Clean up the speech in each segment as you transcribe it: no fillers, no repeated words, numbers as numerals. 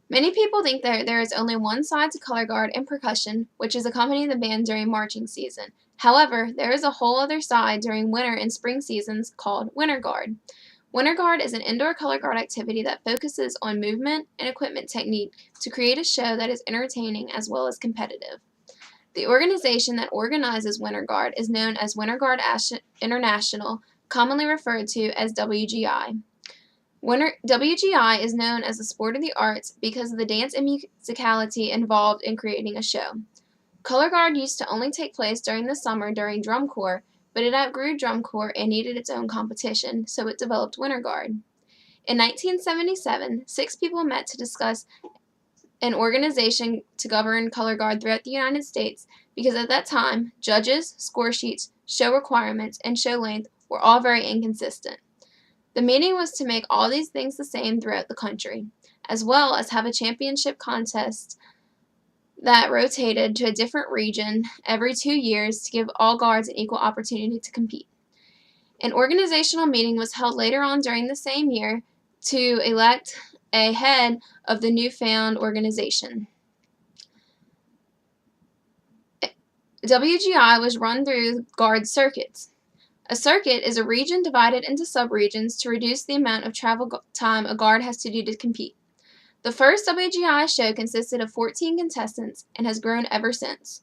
Many people think that there is only one side to color guard and percussion, which is accompanying the band during marching season. However, there is a whole other side during winter and spring seasons called winter guard. Winter guard is an indoor color guard activity that focuses on movement and equipment technique to create a show that is entertaining as well as competitive. The organization that organizes Winter Guard is known as Winter Guard International, commonly referred to as WGI. WGI is known as the sport of the arts because of the dance and musicality involved in creating a show. Color Guard used to only take place during the summer during drum corps, but it outgrew drum corps and needed its own competition, so it developed Winter Guard. In 1977, 6 people met to discuss an organization to govern color guard throughout the United States because at that time, judges, score sheets, show requirements, and show length were all very inconsistent. The meeting was to make all these things the same throughout the country, as well as have a championship contest that rotated to a different region every 2 years to give all guards an equal opportunity to compete. An organizational meeting was held later on during the same year to elect a head of the newfound organization. WGI was run through guard circuits. A circuit is a region divided into subregions to reduce the amount of travel time a guard has to do to compete. The first WGI show consisted of 14 contestants and has grown ever since.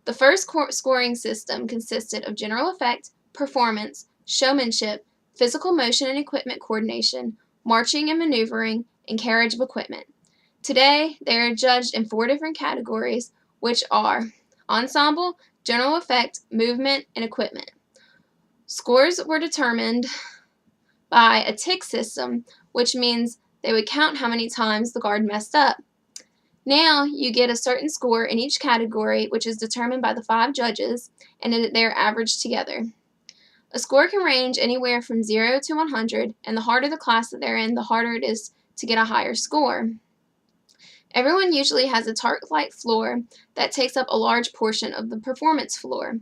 The first scoring system consisted of general effect, performance, showmanship, physical motion and equipment coordination, marching and maneuvering, and carriage of equipment. Today, they are judged in 4 different categories, which are ensemble, general effect, movement, and equipment. Scores were determined by a tick system, which means they would count how many times the guard messed up. Now, you get a certain score in each category, which is determined by the 5 judges, and they are averaged together. A score can range anywhere from 0 to 100, and the harder the class that they're in, the harder it is to get a higher score. Everyone usually has a target-like floor that takes up a large portion of the performance floor.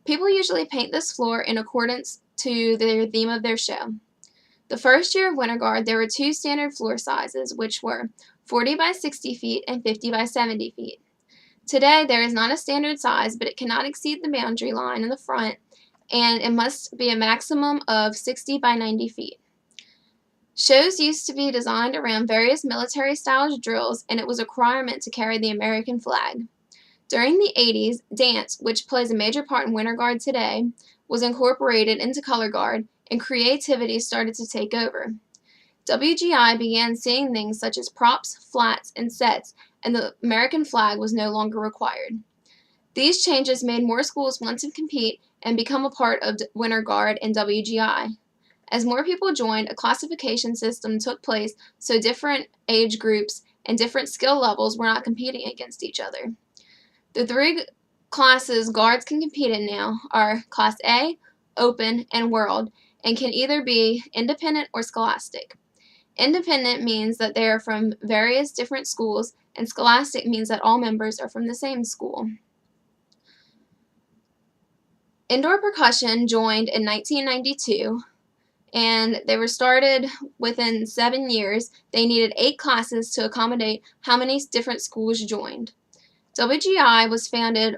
People usually paint this floor in accordance to the theme of their show. The first year of Winter Guard, there were 2 standard floor sizes, which were 40 by 60 feet and 50 by 70 feet. Today, there is not a standard size, but it cannot exceed the boundary line in the front, and it must be a maximum of 60 by 90 feet. Shows used to be designed around various military-style drills, and it was a requirement to carry the American flag. During the 80s, dance, which plays a major part in Winter Guard today, was incorporated into Color Guard, and creativity started to take over. WGI began seeing things such as props, flats, and sets, and the American flag was no longer required. These changes made more schools want to compete and become a part of Winter Guard and WGI. As more people joined, a classification system took place so different age groups and different skill levels were not competing against each other. The 3 classes guards can compete in now are Class A, Open, and World, and can either be independent or scholastic. Independent means that they are from various different schools, and scholastic means that all members are from the same school. Indoor percussion joined in 1992, and they were started within 7 years. They needed 8 classes to accommodate how many different schools joined. WGI was founded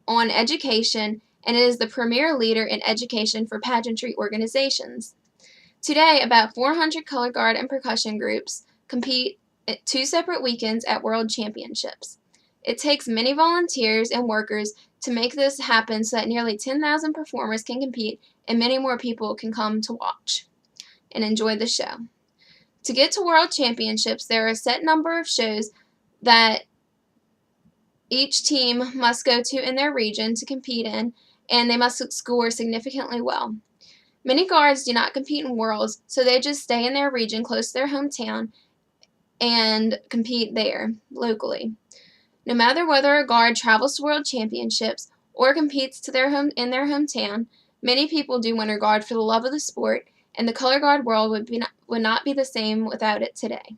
on education, and it is the premier leader in education for pageantry organizations. Today, about 400 color guard and percussion groups compete at 2 separate weekends at World Championships. It takes many volunteers and workers to make this happen so that nearly 10,000 performers can compete and many more people can come to watch and enjoy the show. To get to World Championships, there are a set number of shows that each team must go to in their region to compete in, and they must score significantly well. Many guards do not compete in Worlds, so they just stay in their region close to their hometown and compete there locally. No matter whether a guard travels to World Championships or competes in their hometown, many people do Winter Guard for the love of the sport, and the color guard world would not be the same without it today.